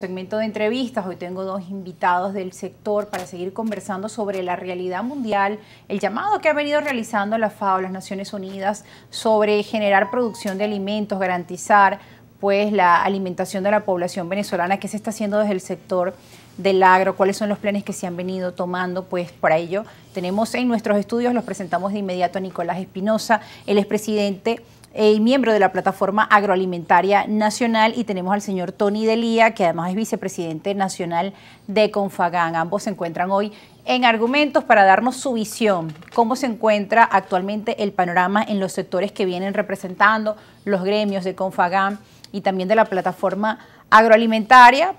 Segmento de entrevistas. Hoy tengo dos invitados del sector para seguir conversando sobre la realidad mundial, el llamado que ha venido realizando la FAO, las Naciones Unidas, sobre generar producción de alimentos, garantizar pues la alimentación de la población venezolana. ¿Qué se está haciendo desde el sector del agro? ¿Cuáles son los planes que se han venido tomando? Pues para ello tenemos en nuestros estudios, los presentamos de inmediato a Nicolás Espinosa, él es presidente y miembro de la Plataforma Agroalimentaria Nacional, y tenemos al señor Tony Delía, que además es vicepresidente nacional de Confagán. Ambos se encuentran hoy en Argumentos para darnos su visión, cómo se encuentra actualmente el panorama en los sectores que vienen representando los gremios de Confagán y también de la Plataforma Agroalimentaria,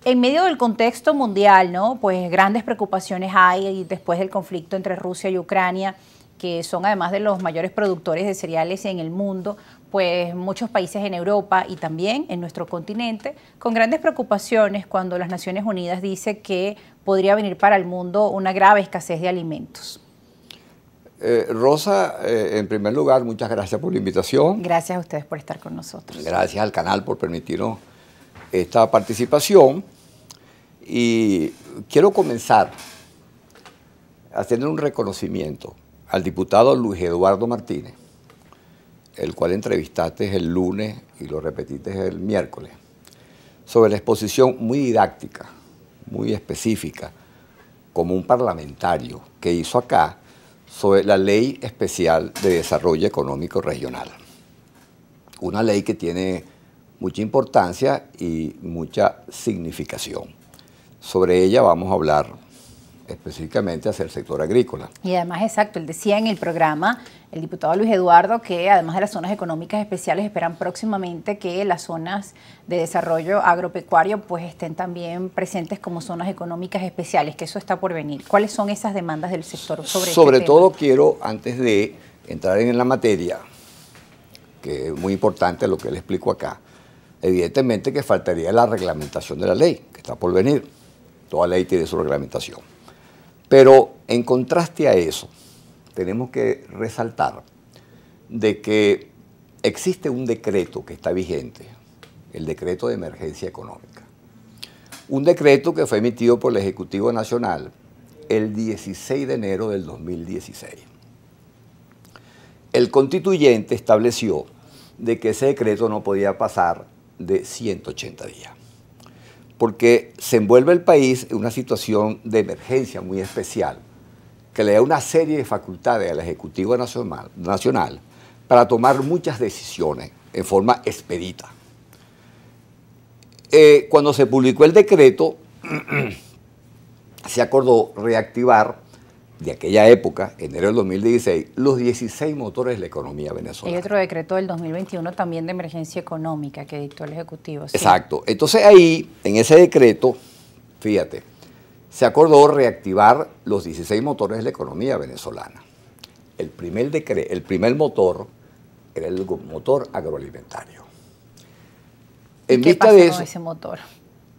en medio del contexto mundial, ¿no? Pues grandes preocupaciones hay después del conflicto entre Rusia y Ucrania, que son además de los mayores productores de cereales en el mundo, pues muchos países en Europa y también en nuestro continente, con grandes preocupaciones cuando las Naciones Unidas dice que podría venir para el mundo una grave escasez de alimentos. Rosa, en primer lugar, muchas gracias por la invitación. Gracias a ustedes por estar con nosotros. Gracias al canal por permitirnos esta participación. Y quiero comenzar haciendo un reconocimiento al diputado Luis Eduardo Martínez, el cual entrevistaste el lunes y lo repetiste el miércoles, sobre la exposición muy didáctica, muy específica, como un parlamentario que hizo acá sobre la Ley Especial de Desarrollo Económico Regional. Una ley que tiene mucha importancia y mucha significación. Sobre ella vamos a hablar específicamente hacia el sector agrícola. Y además, exacto, él decía en el programa, el diputado Luis Eduardo, que además de las zonas económicas especiales, esperan próximamente que las zonas de desarrollo agropecuario pues estén también presentes como zonas económicas especiales, que eso está por venir. ¿Cuáles son esas demandas del sector sobre Sobre este todo tema? quiero, antes de entrar en la materia, que es muy importante lo que le explico acá, evidentemente que faltaría la reglamentación de la ley, que está por venir. Toda ley tiene su reglamentación. Pero en contraste a eso, tenemos que resaltar de que existe un decreto que está vigente, el decreto de emergencia económica. Un decreto que fue emitido por el Ejecutivo Nacional el 16 de enero del 2016. El constituyente estableció de que ese decreto no podía pasar de 180 días. Porque se envuelve el país en una situación de emergencia muy especial, que le da una serie de facultades al Ejecutivo Nacional para tomar muchas decisiones en forma expedita. Cuando se publicó el decreto, se acordó reactivar de aquella época, enero del 2016, los 16 motores de la economía venezolana. Hay otro decreto del 2021 también de emergencia económica que dictó el Ejecutivo. ¿Sí? Exacto. Entonces ahí, en ese decreto, fíjate, se acordó reactivar los 16 motores de la economía venezolana. El primer motor era el motor agroalimentario. ¿Y qué pasó con ese motor?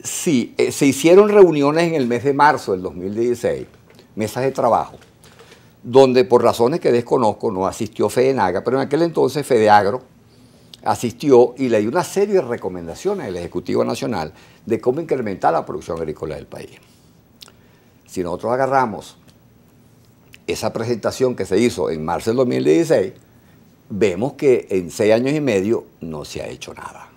Sí, se hicieron reuniones en el mes de marzo del 2016, mesas de trabajo, donde por razones que desconozco no asistió FEDENAGA, pero en aquel entonces FEDEAGRO asistió y le dio una serie de recomendaciones al Ejecutivo Nacional de cómo incrementar la producción agrícola del país. Si nosotros agarramos esa presentación que se hizo en marzo del 2016, vemos que en 6 años y medio no se ha hecho nada.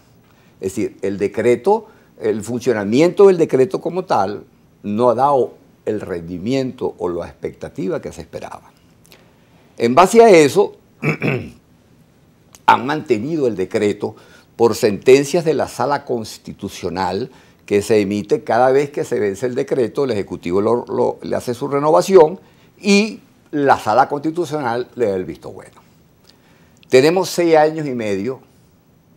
Es decir, el decreto, el funcionamiento del decreto como tal, no ha dado el rendimiento o la expectativa que se esperaba. En base a eso, han mantenido el decreto por sentencias de la Sala Constitucional que se emite cada vez que se vence el decreto, el Ejecutivo le hace su renovación y la Sala Constitucional le da el visto bueno. Tenemos 6 años y medio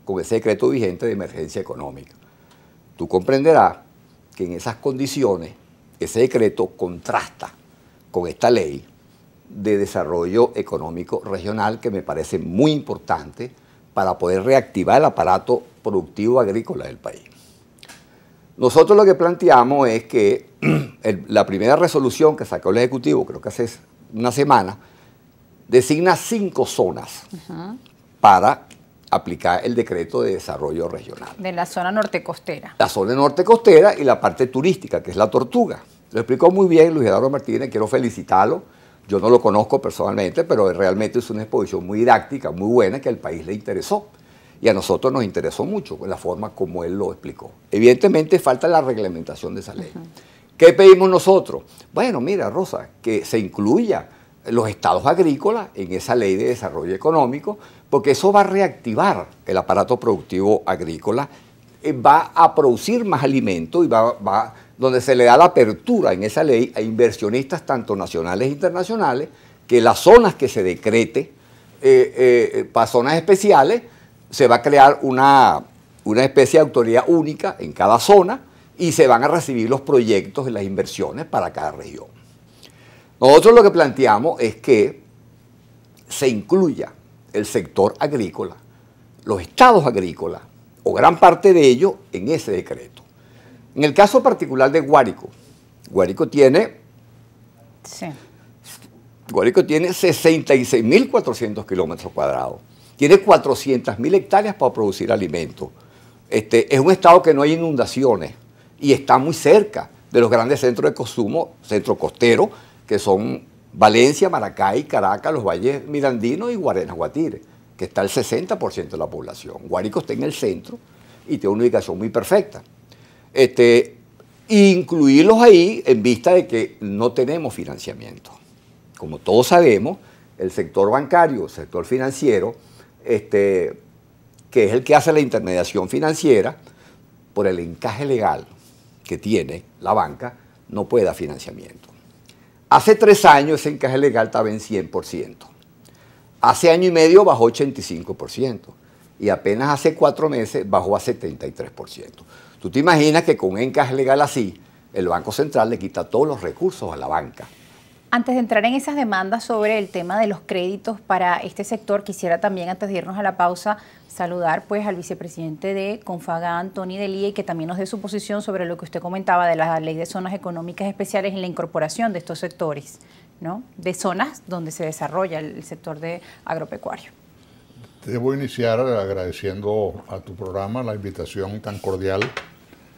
con ese decreto vigente de emergencia económica. Tú comprenderás que en esas condiciones ese decreto contrasta con esta ley de desarrollo económico regional que me parece muy importante para poder reactivar el aparato productivo agrícola del país. Nosotros lo que planteamos es que la primera resolución que sacó el Ejecutivo, creo que hace una semana, designa 5 zonas para aplicar el decreto de desarrollo regional. De la zona norte costera. La zona norte costera y la parte turística, que es la Tortuga. Lo explicó muy bien Luis Eduardo Martínez, quiero felicitarlo. Yo no lo conozco personalmente, pero realmente es una exposición muy didáctica, muy buena, que al país le interesó. Y a nosotros nos interesó mucho la forma como él lo explicó. Evidentemente falta la reglamentación de esa ley. ¿Qué pedimos nosotros? Bueno, mira, Rosa, que se incluya los estados agrícolas en esa ley de desarrollo económico, porque eso va a reactivar el aparato productivo agrícola, va a producir más alimentos y donde se le da la apertura en esa ley a inversionistas tanto nacionales e internacionales, que las zonas que se decrete para zonas especiales, se va a crear una especie de autoridad única en cada zona y se van a recibir los proyectos y las inversiones para cada región. Nosotros lo que planteamos es que se incluya el sector agrícola, los estados agrícolas, o gran parte de ellos, en ese decreto. En el caso particular de Guárico, Guárico tiene 66.400 kilómetros cuadrados. Tiene 400.000 hectáreas para producir alimentos. Es un estado que no hay inundaciones y está muy cerca de los grandes centros de consumo, centro costero, que son Valencia, Maracay, Caracas, los valles mirandinos y Guarenas, Guatire, que está el 60% de la población. Guárico está en el centro y tiene una ubicación muy perfecta. Incluirlos ahí en vista de que no tenemos financiamiento. Como todos sabemos, el sector bancario, el sector financiero, que es el que hace la intermediación financiera, por el encaje legal que tiene la banca, no puede dar financiamiento. Hace 3 años ese encaje legal estaba en 100%. Hace año y medio bajó 85%. Y apenas hace 4 meses bajó a 73%. Tú te imaginas que con un encaje legal así, el Banco Central le quita todos los recursos a la banca. Antes de entrar en esas demandas sobre el tema de los créditos para este sector, quisiera también, antes de irnos a la pausa, saludar pues al vicepresidente de Confagán, Tony Delía, y que también nos dé su posición sobre lo que usted comentaba de la ley de zonas económicas especiales y la incorporación de estos sectores, ¿no? De zonas donde se desarrolla el sector de agropecuario. Debo iniciar agradeciendo a tu programa la invitación tan cordial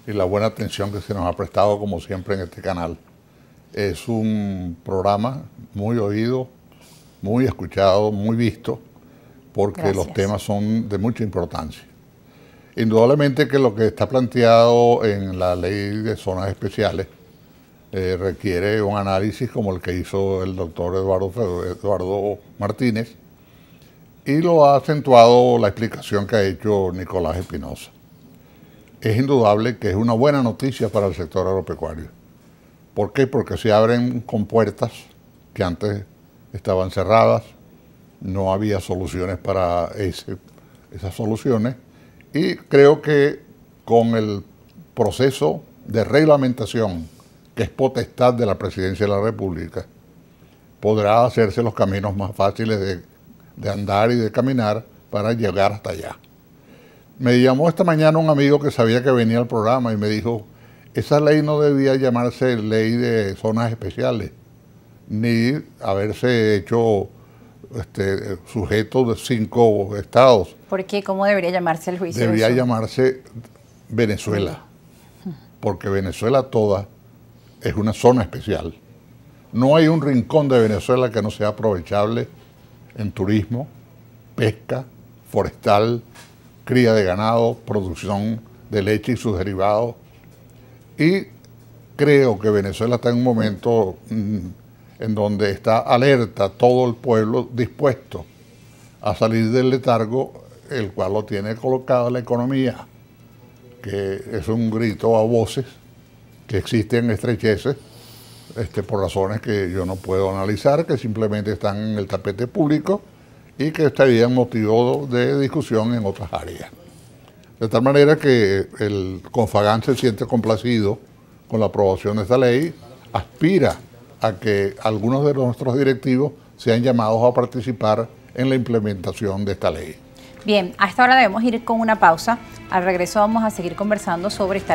y la buena atención que se nos ha prestado como siempre en este canal. Es un programa muy oído, muy escuchado, muy visto, porque Gracias. los temas son de mucha importancia. Indudablemente que lo que está planteado en la ley de zonas especiales requiere un análisis como el que hizo el doctor Eduardo Martínez, y lo ha acentuado la explicación que ha hecho Nicolás Espinosa. Es indudable que es una buena noticia para el sector agropecuario. ¿Por qué? Porque se abren compuertas que antes estaban cerradas, no había soluciones para esas soluciones, y creo que con el proceso de reglamentación, que es potestad de la Presidencia de la República, podrá hacerse los caminos más fáciles de andar y de caminar para llegar hasta allá. Me llamó esta mañana un amigo que sabía que venía al programa y me dijo: esa ley no debía llamarse ley de zonas especiales, ni haberse hecho sujeto de 5 estados. ¿Por qué? ¿Cómo debería llamarse el juicio? Debería llamarse Venezuela, porque Venezuela toda es una zona especial. No hay un rincón de Venezuela que no sea aprovechable en turismo, pesca, forestal, cría de ganado, producción de leche y sus derivados. Y creo que Venezuela está en un momento en donde está alerta todo el pueblo, dispuesto a salir del letargo, el cual lo tiene colocado la economía, que es un grito a voces, que existen estrecheces, por razones que yo no puedo analizar, que simplemente están en el tapete público y que estarían motivo de discusión en otras áreas. De tal manera que el Confagán se siente complacido con la aprobación de esta ley, aspira a que algunos de nuestros directivos sean llamados a participar en la implementación de esta ley. Bien, a esta hora debemos ir con una pausa. Al regreso vamos a seguir conversando sobre esta ley.